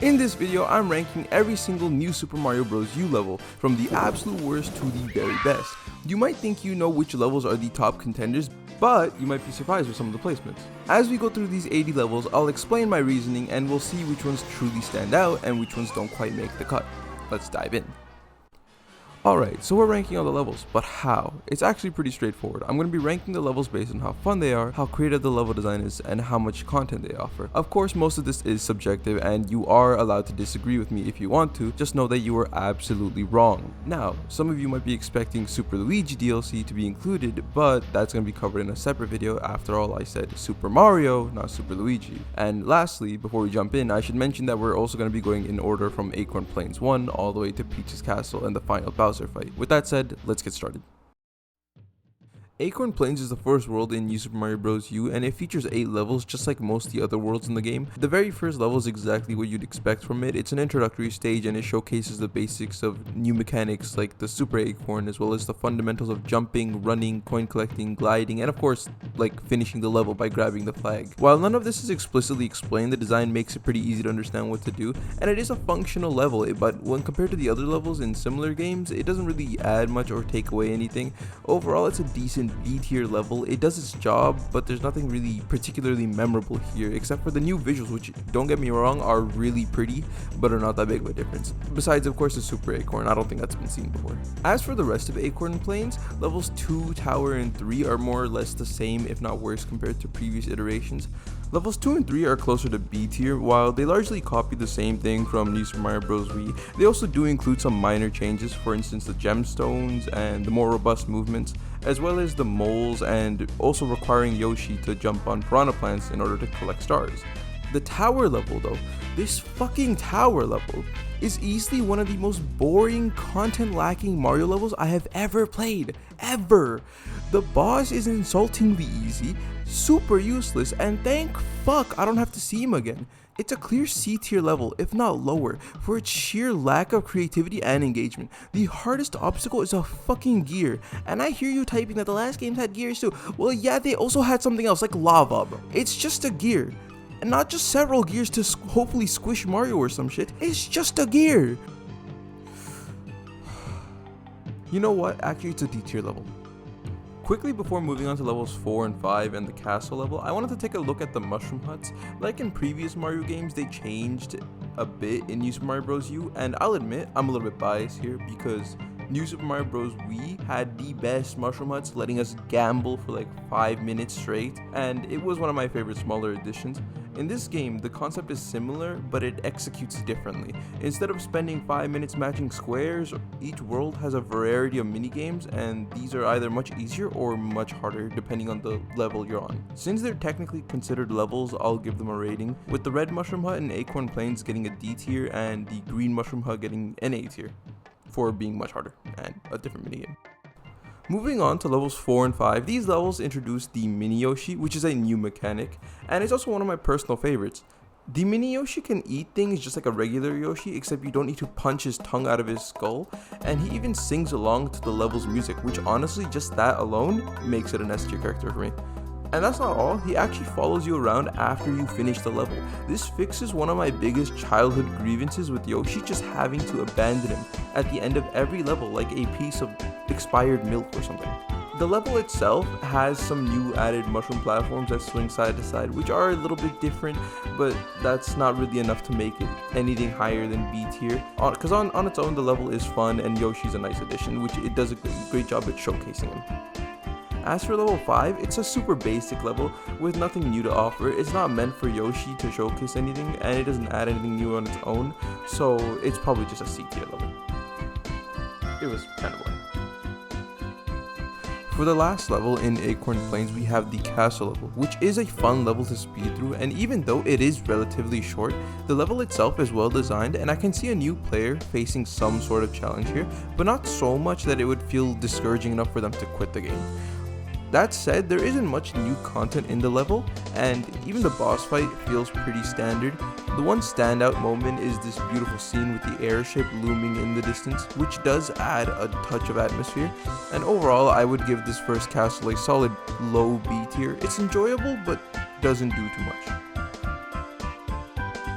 In this video, I'm ranking every single new Super Mario Bros. U level, from the absolute worst to the very best. You might think you know which levels are the top contenders, but you might be surprised with some of the placements. As we go through these 80 levels, I'll explain my reasoning and we'll see which ones truly stand out and which ones don't quite make the cut. Let's dive in. Alright, so we're ranking all the levels, but how? It's actually pretty straightforward. I'm going to be ranking the levels based on how fun they are, how creative the level design is, and how much content they offer. Of course, most of this is subjective and you are allowed to disagree with me if you want to, just know that you are absolutely wrong. Now, some of you might be expecting Super Luigi DLC to be included, but that's going to be covered in a separate video. After all, I said Super Mario, not Super Luigi. And lastly, before we jump in, I should mention that we're also going to be going in order from Acorn Plains 1 all the way to Peach's Castle and the final Bowser fight. With that said, let's get started. Acorn Plains is the first world in New Super Mario Bros. U, and it features 8 levels just like most of the other worlds in the game. The very first level is exactly what you'd expect from it. It's an introductory stage and it showcases the basics of new mechanics like the Super Acorn, as well as the fundamentals of jumping, running, coin collecting, gliding, and of course, like finishing the level by grabbing the flag. While none of this is explicitly explained, the design makes it pretty easy to understand what to do, and it is a functional level, but when compared to the other levels in similar games, it doesn't really add much or take away anything. Overall, it's a decent B-tier level. It does its job, but there's nothing really particularly memorable here except for the new visuals, which, don't get me wrong, are really pretty but are not that big of a difference. Besides, of course, the Super Acorn. I don't think that's been seen before. As for the rest of Acorn Plains, levels 2, Tower, and 3 are more or less the same, if not worse, compared to previous iterations. Levels 2 and 3 are closer to B tier. While they largely copy the same thing from New Super Mario Bros. Wii, they also do include some minor changes, for instance the gemstones and the more robust movements, as well as the moles and also requiring Yoshi to jump on piranha plants in order to collect stars. The tower level though, this fucking tower level, is easily one of the most boring, content lacking Mario levels I have ever played. Ever! The boss is insultingly easy, super useless, and thank fuck I don't have to see him again. It's a clear C tier level, if not lower, for its sheer lack of creativity and engagement. The hardest obstacle is a fucking gear, and I hear you typing that the last games had gears too. Well, yeah, they also had something else like lava, bro. It's just a gear, and not just several gears to hopefully squish Mario or some shit. It's just a gear. You know what? Actually, it's a D tier level. Quickly before moving on to levels 4 and 5 and the castle level, I wanted to take a look at the mushroom huts. Like in previous Mario games, they changed a bit in New Super Mario Bros. U, and I'll admit I'm a little bit biased here because New Super Mario Bros. Wii had the best mushroom huts, letting us gamble for like 5 minutes straight, and it was one of my favorite smaller additions. In this game, the concept is similar, but it executes differently. Instead of spending 5 minutes matching squares, each world has a variety of minigames, and these are either much easier or much harder depending on the level you're on. Since they're technically considered levels, I'll give them a rating, with the red mushroom hut and Acorn Plains getting a D tier and the green mushroom hut getting an A tier, for being much harder and a different minigame. Moving on to levels 4 and 5, these levels introduce the Mini Yoshi, which is a new mechanic, and it's also one of my personal favorites. The Mini Yoshi can eat things just like a regular Yoshi, except you don't need to punch his tongue out of his skull, and he even sings along to the level's music, which honestly, just that alone makes it an S tier character for me. And that's not all, he actually follows you around after you finish the level. This fixes one of my biggest childhood grievances with Yoshi just having to abandon him at the end of every level like a piece of expired milk or something. The level itself has some new added mushroom platforms that swing side to side, which are a little bit different, but that's not really enough to make it anything higher than B tier. Because on its own, the level is fun and Yoshi's a nice addition, which it does a great job at showcasing him. As for level 5, it's a super basic level with nothing new to offer. It's not meant for Yoshi to showcase anything, and it doesn't add anything new on its own, so it's probably just a C tier level. It was kind of boring. For the last level in Acorn Plains, we have the castle level, which is a fun level to speed through, and even though it is relatively short, the level itself is well designed, and I can see a new player facing some sort of challenge here, but not so much that it would feel discouraging enough for them to quit the game. That said, there isn't much new content in the level, and even the boss fight feels pretty standard. The one standout moment is this beautiful scene with the airship looming in the distance, which does add a touch of atmosphere, and overall I would give this first castle a solid low B tier. It's enjoyable, but doesn't do too much.